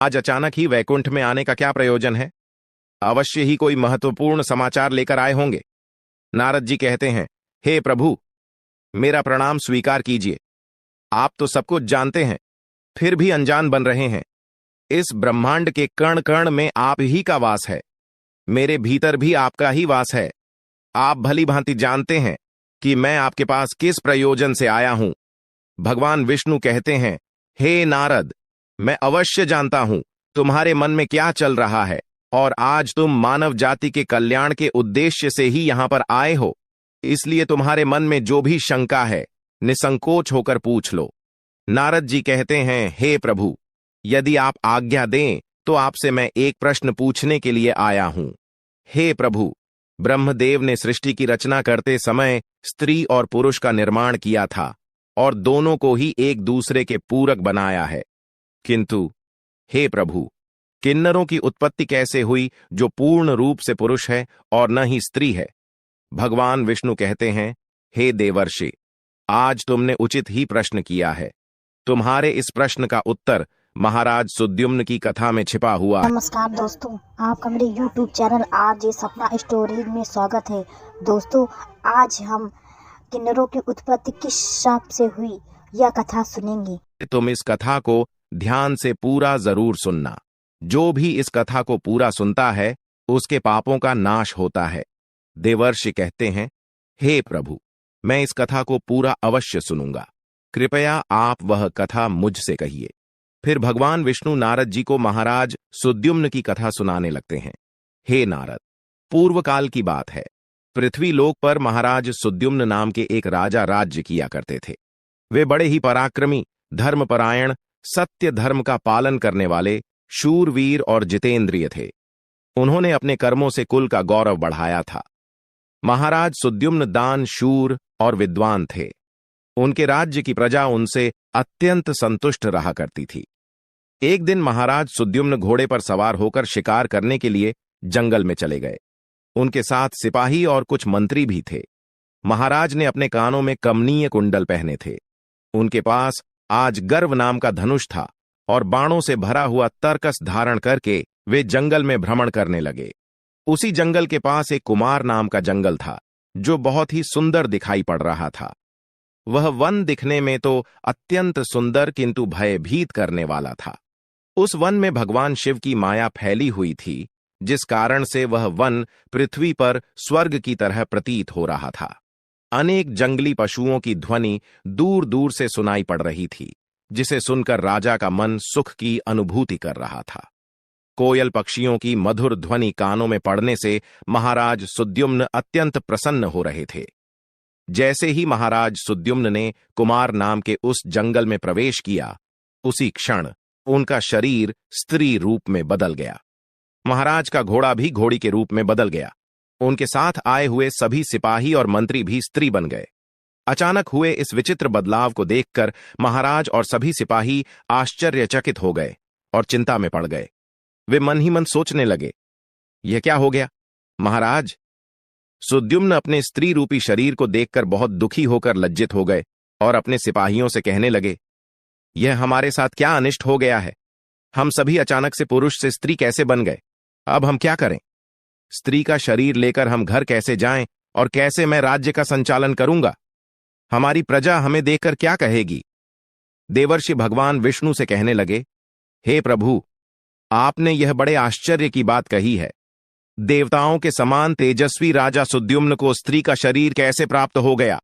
आज अचानक ही वैकुंठ में आने का क्या प्रयोजन है? अवश्य ही कोई महत्वपूर्ण समाचार लेकर आए होंगे। नारद जी कहते हैं, हे प्रभु, मेरा प्रणाम स्वीकार कीजिए। आप तो सब कुछ जानते हैं, फिर भी अनजान बन रहे हैं। इस ब्रह्मांड के कण कण में आप ही का वास है। मेरे भीतर भी आपका ही वास है। आप भली भांति जानते हैं कि मैं आपके पास किस प्रयोजन से आया हूं। भगवान विष्णु कहते हैं, हे नारद, मैं अवश्य जानता हूं तुम्हारे मन में क्या चल रहा है, और आज तुम मानव जाति के कल्याण के उद्देश्य से ही यहां पर आए हो। इसलिए तुम्हारे मन में जो भी शंका है, निसंकोच होकर पूछ लो। नारद जी कहते हैं, हे प्रभु, यदि आप आज्ञा दें तो आपसे मैं एक प्रश्न पूछने के लिए आया हूं। हे प्रभु, ब्रह्मदेव ने सृष्टि की रचना करते समय स्त्री और पुरुष का निर्माण किया था और दोनों को ही एक दूसरे के पूरक बनाया है। किंतु हे प्रभु, किन्नरों की उत्पत्ति कैसे हुई जो पूर्ण रूप से पुरुष है और न ही स्त्री है? भगवान विष्णु कहते हैं, हे देवर्षि, आज तुमने उचित ही प्रश्न किया है। तुम्हारे इस प्रश्न का उत्तर महाराज सुद्युम्न की कथा में छिपा हुआ है। नमस्कार दोस्तों, आपका मेरे YouTube चैनल आज ये सपना स्टोरी में स्वागत है। दोस्तों, आज हम किन्नरों की उत्पत्ति किस शाप से हुई यह कथा सुनेंगे। तुम इस कथा को ध्यान से पूरा जरूर सुनना। जो भी इस कथा को पूरा सुनता है उसके पापों का नाश होता है। देवर्षि कहते हैं, हे प्रभु, मैं इस कथा को पूरा अवश्य सुनूंगा। कृपया आप वह कथा मुझसे कहिए। फिर भगवान विष्णु नारद जी को महाराज सुद्युम्न की कथा सुनाने लगते हैं। हे नारद, पूर्व काल की बात है। पृथ्वी लोक पर महाराज सुद्युम्न नाम के एक राजा राज्य किया करते थे। वे बड़े ही पराक्रमी, धर्मपरायण, सत्य धर्म का पालन करने वाले, शूरवीर और जितेंद्रिय थे। उन्होंने अपने कर्मों से कुल का गौरव बढ़ाया था। महाराज सुद्युम्न दान, शूर और विद्वान थे। उनके राज्य की प्रजा उनसे अत्यंत संतुष्ट रहा करती थी। एक दिन महाराज सुद्युम्न घोड़े पर सवार होकर शिकार करने के लिए जंगल में चले गए। उनके साथ सिपाही और कुछ मंत्री भी थे। महाराज ने अपने कानों में कमनीय कुंडल पहने थे। उनके पास आज गर्व नाम का धनुष था और बाणों से भरा हुआ तरकस धारण करके वे जंगल में भ्रमण करने लगे। उसी जंगल के पास एक कुमार नाम का जंगल था जो बहुत ही सुंदर दिखाई पड़ रहा था। वह वन दिखने में तो अत्यंत सुंदर किंतु भयभीत करने वाला था। उस वन में भगवान शिव की माया फैली हुई थी, जिस कारण से वह वन पृथ्वी पर स्वर्ग की तरह प्रतीत हो रहा था। अनेक जंगली पशुओं की ध्वनि दूर दूर से सुनाई पड़ रही थी, जिसे सुनकर राजा का मन सुख की अनुभूति कर रहा था। कोयल पक्षियों की मधुर ध्वनि कानों में पड़ने से महाराज सुद्युम्न अत्यंत प्रसन्न हो रहे थे। जैसे ही महाराज सुद्युम्न ने कुमार नाम के उस जंगल में प्रवेश किया, उसी क्षण उनका शरीर स्त्री रूप में बदल गया। महाराज का घोड़ा भी घोड़ी के रूप में बदल गया। उनके साथ आए हुए सभी सिपाही और मंत्री भी स्त्री बन गए। अचानक हुए इस विचित्र बदलाव को देखकर महाराज और सभी सिपाही आश्चर्यचकित हो गए और चिंता में पड़ गए। वे मन ही मन सोचने लगे, यह क्या हो गया? महाराज, सुद्युम्न अपने स्त्री रूपी शरीर को देखकर बहुत दुखी होकर लज्जित हो गए और अपने सिपाहियों से कहने लगे, यह हमारे साथ क्या अनिष्ट हो गया है? हम सभी अचानक से पुरुष से स्त्री कैसे बन गए? अब हम क्या करें? स्त्री का शरीर लेकर हम घर कैसे जाएं और कैसे मैं राज्य का संचालन करूंगा? हमारी प्रजा हमें देखकर क्या कहेगी? देवर्षि भगवान विष्णु से कहने लगे, हे प्रभु, आपने यह बड़े आश्चर्य की बात कही है। देवताओं के समान तेजस्वी राजा सुद्युम्न को स्त्री का शरीर कैसे प्राप्त हो गया?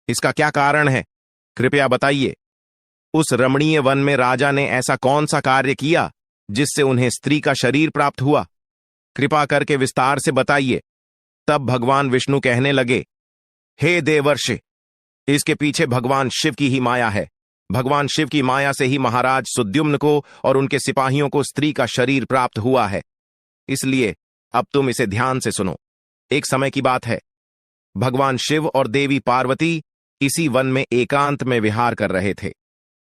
इसका क्या कारण है? कृपया बताइए। उस रमणीय वन में राजा ने ऐसा कौन सा कार्य किया जिससे उन्हें स्त्री का शरीर प्राप्त हुआ? कृपा करके विस्तार से बताइए। तब भगवान विष्णु कहने लगे, हे देवर्षि, इसके पीछे भगवान शिव की ही माया है। भगवान शिव की माया से ही महाराज सुद्युम्न को और उनके सिपाहियों को स्त्री का शरीर प्राप्त हुआ है। इसलिए अब तुम इसे ध्यान से सुनो। एक समय की बात है, भगवान शिव और देवी पार्वती इसी वन में एकांत में विहार कर रहे थे।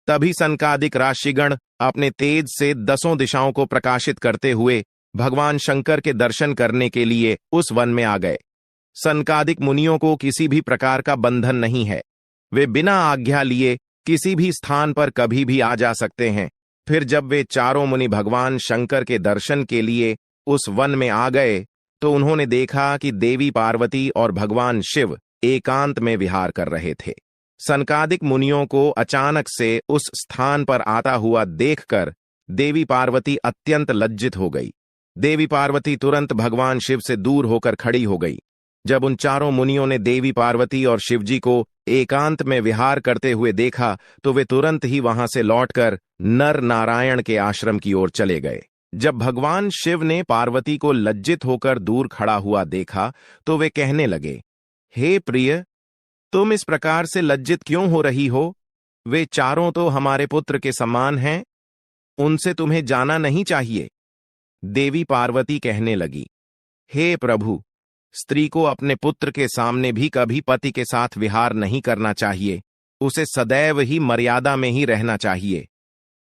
तभी सनकादिक राशिगण अपने तेज से 10 दिशाओं को प्रकाशित करते हुए भगवान शंकर के दर्शन करने के लिए उस वन में आ गए। सनकादिक मुनियों को किसी भी प्रकार का बंधन नहीं है। वे बिना आज्ञा लिए किसी भी स्थान पर कभी भी आ जा सकते हैं, फिर जब वे चारों मुनि भगवान शंकर के दर्शन के लिए उस वन में आ गए तो उन्होंने देखा कि देवी पार्वती और भगवान शिव एकांत में विहार कर रहे थे। सनकादिक मुनियों को अचानक से उस स्थान पर आता हुआ देखकर देवी पार्वती अत्यंत लज्जित हो गई। देवी पार्वती तुरंत भगवान शिव से दूर होकर खड़ी हो गई। जब उन चारों मुनियों ने देवी पार्वती और शिवजी को एकांत में विहार करते हुए देखा तो वे तुरंत ही वहां से लौटकर नर नारायण के आश्रम की ओर चले गए। जब भगवान शिव ने पार्वती को लज्जित होकर दूर खड़ा हुआ देखा तो वे कहने लगे, हे प्रिय, तुम इस प्रकार से लज्जित क्यों हो रही हो? वे चारों तो हमारे पुत्र के समान हैं, उनसे तुम्हें जाना नहीं चाहिए। देवी पार्वती कहने लगी, हे प्रभु, स्त्री को अपने पुत्र के सामने भी कभी पति के साथ विहार नहीं करना चाहिए, उसे सदैव ही मर्यादा में ही रहना चाहिए।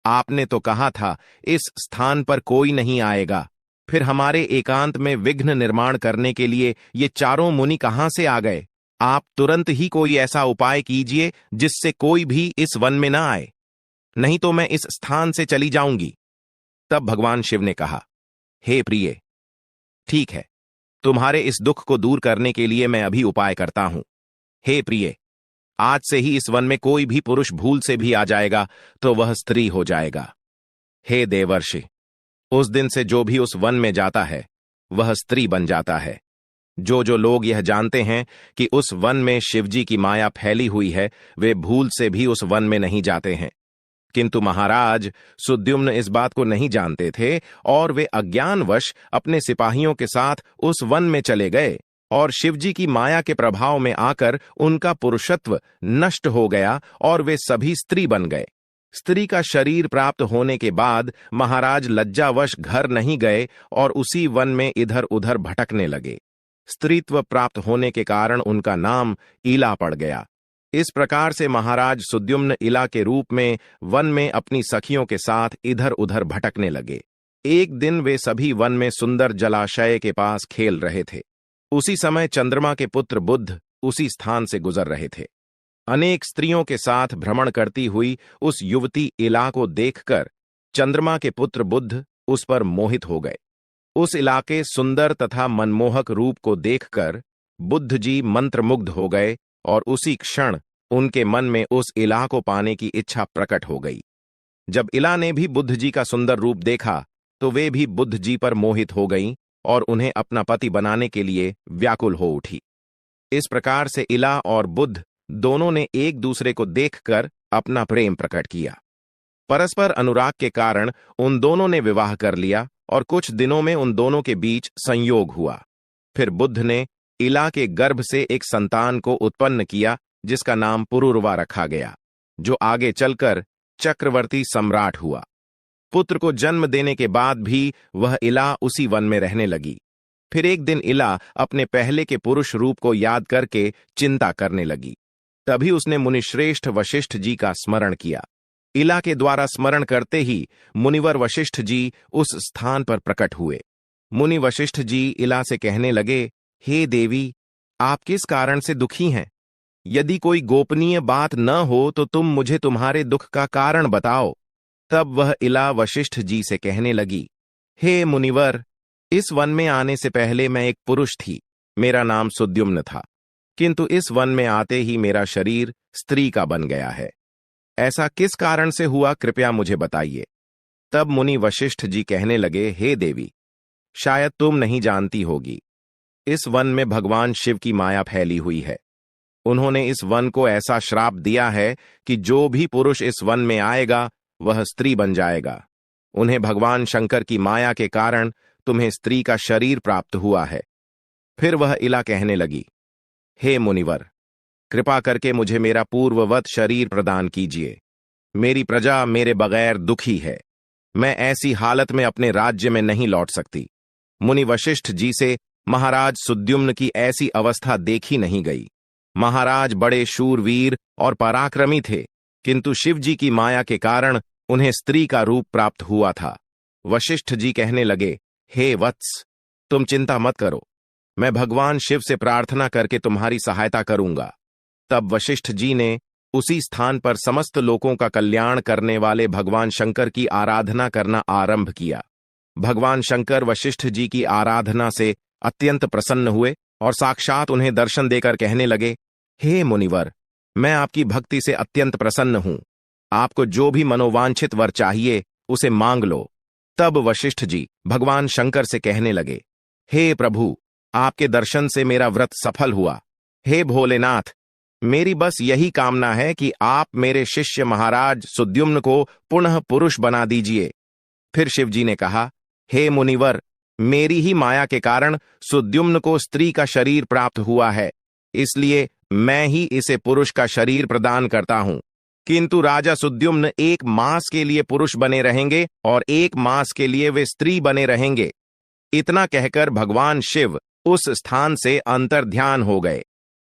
आपने तो कहा था इस स्थान पर कोई नहीं आएगा, फिर हमारे एकांत में विघ्न निर्माण करने के लिए ये चारों मुनि कहां से आ गए? आप तुरंत ही कोई ऐसा उपाय कीजिए जिससे कोई भी इस वन में ना आए, नहीं तो मैं इस स्थान से चली जाऊंगी। तब भगवान शिव ने कहा, हे प्रिय, ठीक है, तुम्हारे इस दुख को दूर करने के लिए मैं अभी उपाय करता हूं। हे प्रिय, आज से ही इस वन में कोई भी पुरुष भूल से भी आ जाएगा तो वह स्त्री हो जाएगा। हे देवर्षि, उस दिन से जो भी उस वन में जाता है वह स्त्री बन जाता है। जो जो लोग यह जानते हैं कि उस वन में शिवजी की माया फैली हुई है, वे भूल से भी उस वन में नहीं जाते हैं। किंतु महाराज सुद्युम्न इस बात को नहीं जानते थे और वे अज्ञानवश अपने सिपाहियों के साथ उस वन में चले गए और शिवजी की माया के प्रभाव में आकर उनका पुरुषत्व नष्ट हो गया और वे सभी स्त्री बन गए। स्त्री का शरीर प्राप्त होने के बाद महाराज लज्जावश घर नहीं गए और उसी वन में इधर उधर भटकने लगे। स्त्रीत्व प्राप्त होने के कारण उनका नाम इला पड़ गया। इस प्रकार से महाराज सुद्युम्न इला के रूप में वन में अपनी सखियों के साथ इधर उधर भटकने लगे। एक दिन वे सभी वन में सुंदर जलाशय के पास खेल रहे थे। उसी समय चंद्रमा के पुत्र बुध उसी स्थान से गुजर रहे थे। अनेक स्त्रियों के साथ भ्रमण करती हुई उस युवती इला को देखकर चंद्रमा के पुत्र बुध उस पर मोहित हो गए। उस इला के सुंदर तथा मनमोहक रूप को देखकर बुद्ध जी मंत्रमुग्ध हो गए और उसी क्षण उनके मन में उस इला को पाने की इच्छा प्रकट हो गई। जब इला ने भी बुद्ध जी का सुंदर रूप देखा तो वे भी बुद्ध जी पर मोहित हो गईं और उन्हें अपना पति बनाने के लिए व्याकुल हो उठी। इस प्रकार से इला और बुद्ध दोनों ने एक दूसरे को देखकर अपना प्रेम प्रकट किया। परस्पर अनुराग के कारण उन दोनों ने विवाह कर लिया और कुछ दिनों में उन दोनों के बीच संयोग हुआ। फिर बुद्ध ने इला के गर्भ से एक संतान को उत्पन्न किया जिसका नाम पुरुरवा रखा गया, जो आगे चलकर चक्रवर्ती सम्राट हुआ। पुत्र को जन्म देने के बाद भी वह इला उसी वन में रहने लगी। फिर एक दिन इला अपने पहले के पुरुष रूप को याद करके चिंता करने लगी। तभी उसने मुनिश्रेष्ठ वशिष्ठ जी का स्मरण किया। इला के द्वारा स्मरण करते ही मुनिवर वशिष्ठ जी उस स्थान पर प्रकट हुए। मुनि वशिष्ठ जी इला से कहने लगे, हे देवी, आप किस कारण से दुखी हैं? यदि कोई गोपनीय बात न हो तो तुम मुझे तुम्हारे दुख का कारण बताओ। तब वह इला वशिष्ठ जी से कहने लगी, हे मुनिवर, इस वन में आने से पहले मैं एक पुरुष थी, मेरा नाम सुद्युम्न था, किंतु इस वन में आते ही मेरा शरीर स्त्री का बन गया है। ऐसा किस कारण से हुआ, कृपया मुझे बताइए। तब मुनि वशिष्ठ जी कहने लगे, हे देवी, शायद तुम नहीं जानती होगी, इस वन में भगवान शिव की माया फैली हुई है। उन्होंने इस वन को ऐसा श्राप दिया है कि जो भी पुरुष इस वन में आएगा वह स्त्री बन जाएगा। उन्हें भगवान शंकर की माया के कारण तुम्हें स्त्री का शरीर प्राप्त हुआ है। फिर वह इला कहने लगी, हे मुनिवर, कृपा करके मुझे मेरा पूर्ववत शरीर प्रदान कीजिए। मेरी प्रजा मेरे बगैर दुखी है, मैं ऐसी हालत में अपने राज्य में नहीं लौट सकती। मुनि वशिष्ठ जी से महाराज सुद्युम्न की ऐसी अवस्था देखी नहीं गई। महाराज बड़े शूरवीर और पराक्रमी थे, किंतु शिवजी की माया के कारण उन्हें स्त्री का रूप प्राप्त हुआ था। वशिष्ठ जी कहने लगे, हे वत्स, तुम चिंता मत करो, मैं भगवान शिव से प्रार्थना करके तुम्हारी सहायता करूंगा। तब वशिष्ठ जी ने उसी स्थान पर समस्त लोगों का कल्याण करने वाले भगवान शंकर की आराधना करना आरंभ किया। भगवान शंकर वशिष्ठ जी की आराधना से अत्यंत प्रसन्न हुए और साक्षात उन्हें दर्शन देकर कहने लगे, हे मुनिवर, मैं आपकी भक्ति से अत्यंत प्रसन्न हूं। आपको जो भी मनोवांछित वर चाहिए उसे मांग लो। तब वशिष्ठ जी भगवान शंकर से कहने लगे, हे प्रभु, आपके दर्शन से मेरा व्रत सफल हुआ। हे भोलेनाथ, मेरी बस यही कामना है कि आप मेरे शिष्य महाराज सुद्युम्न को पुनः पुरुष बना दीजिए। फिर शिवजी ने कहा, हे मुनिवर, मेरी ही माया के कारण सुद्युम्न को स्त्री का शरीर प्राप्त हुआ है, इसलिए मैं ही इसे पुरुष का शरीर प्रदान करता हूं। किंतु राजा सुद्युम्न 1 मास के लिए पुरुष बने रहेंगे और 1 मास के लिए वे स्त्री बने रहेंगे। इतना कहकर भगवान शिव उस स्थान से अंतर्ध्यान हो गए।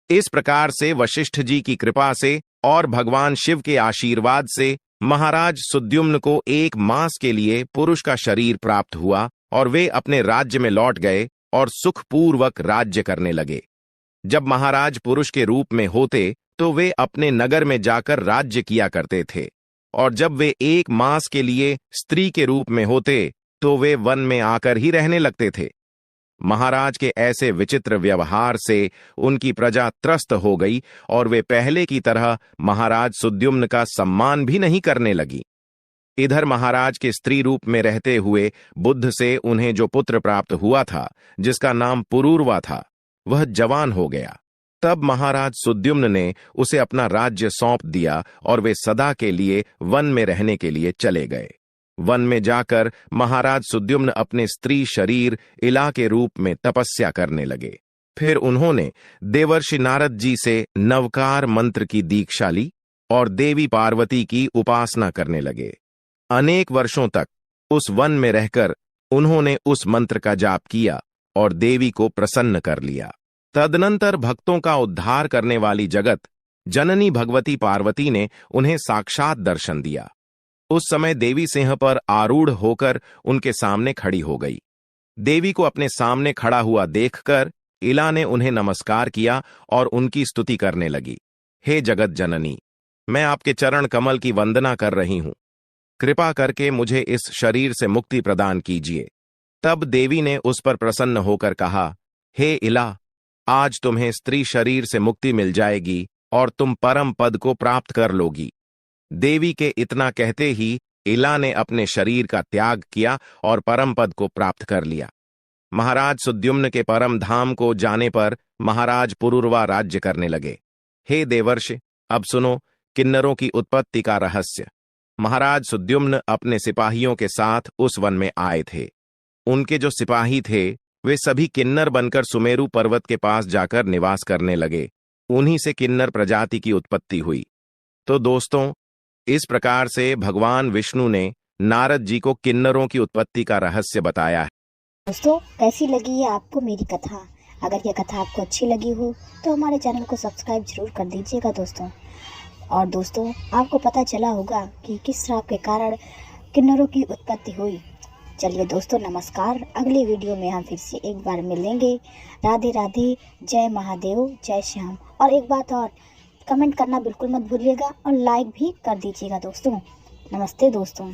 इस प्रकार से वशिष्ठ जी की कृपा से और भगवान शिव के आशीर्वाद से महाराज सुद्युम्न को 1 मास के लिए पुरुष का शरीर प्राप्त हुआ और वे अपने राज्य में लौट गए और सुखपूर्वक राज्य करने लगे। जब महाराज पुरुष के रूप में होते तो वे अपने नगर में जाकर राज्य किया करते थे, और जब वे 1 मास के लिए स्त्री के रूप में होते तो वे वन में आकर ही रहने लगते थे। महाराज के ऐसे विचित्र व्यवहार से उनकी प्रजा त्रस्त हो गई और वे पहले की तरह महाराज सुद्युम्न का सम्मान भी नहीं करने लगी। इधर महाराज के स्त्री रूप में रहते हुए बुद्ध से उन्हें जो पुत्र प्राप्त हुआ था, जिसका नाम पुरूरवा था, वह जवान हो गया। तब महाराज सुद्युम्न ने उसे अपना राज्य सौंप दिया और वे सदा के लिए वन में रहने के लिए चले गए। वन में जाकर महाराज सुद्युम्न अपने स्त्री शरीर इला के रूप में तपस्या करने लगे। फिर उन्होंने देवर्षि नारद जी से नवकार मंत्र की दीक्षा ली और देवी पार्वती की उपासना करने लगे। अनेक वर्षों तक उस वन में रहकर उन्होंने उस मंत्र का जाप किया और देवी को प्रसन्न कर लिया। तदनंतर भक्तों का उद्धार करने वाली जगत जननी भगवती पार्वती ने उन्हें साक्षात दर्शन दिया। उस समय देवी सिंह पर आरूढ़ होकर उनके सामने खड़ी हो गई। देवी को अपने सामने खड़ा हुआ देखकर इला ने उन्हें नमस्कार किया और उनकी स्तुति करने लगी। हे जगत जननी, मैं आपके चरण कमल की वंदना कर रही हूं। कृपा करके मुझे इस शरीर से मुक्ति प्रदान कीजिए। तब देवी ने उस पर प्रसन्न होकर कहा, हे इला, आज तुम्हें स्त्री शरीर से मुक्ति मिल जाएगी और तुम परम पद को प्राप्त कर लोगी। देवी के इतना कहते ही इला ने अपने शरीर का त्याग किया और परम पद को प्राप्त कर लिया। महाराज सुद्युम्न के परम धाम को जाने पर महाराज पुरूरवा राज्य करने लगे। हे देवर्षि, अब सुनो किन्नरों की उत्पत्ति का रहस्य। महाराज सुद्युम्न अपने सिपाहियों के साथ उस वन में आए थे। उनके जो सिपाही थे वे सभी किन्नर बनकर सुमेरु पर्वत के पास जाकर निवास करने लगे। उन्हीं से किन्नर प्रजाति की उत्पत्ति हुई। तो दोस्तों, इस प्रकार से भगवान विष्णु ने नारद जी को किन्नरों की उत्पत्ति का रहस्य बताया है। दोस्तों, कैसी लगी है आपको मेरी कथा? अगर यह कथा आपको अच्छी लगी हो तो हमारे चैनल को सब्सक्राइब जरूर कर दीजिएगा दोस्तों। और दोस्तों, आपको पता चला होगा कि किस श्राप के कारण किन्नरों की उत्पत्ति हुई। चलिए दोस्तों, नमस्कार। अगली वीडियो में हम फिर से एक बार मिलेंगे। राधे राधे, जय महादेव, जय श्याम। और एक बात और, कमेंट करना बिल्कुल मत भूलिएगा और लाइक भी कर दीजिएगा दोस्तों। नमस्ते दोस्तों।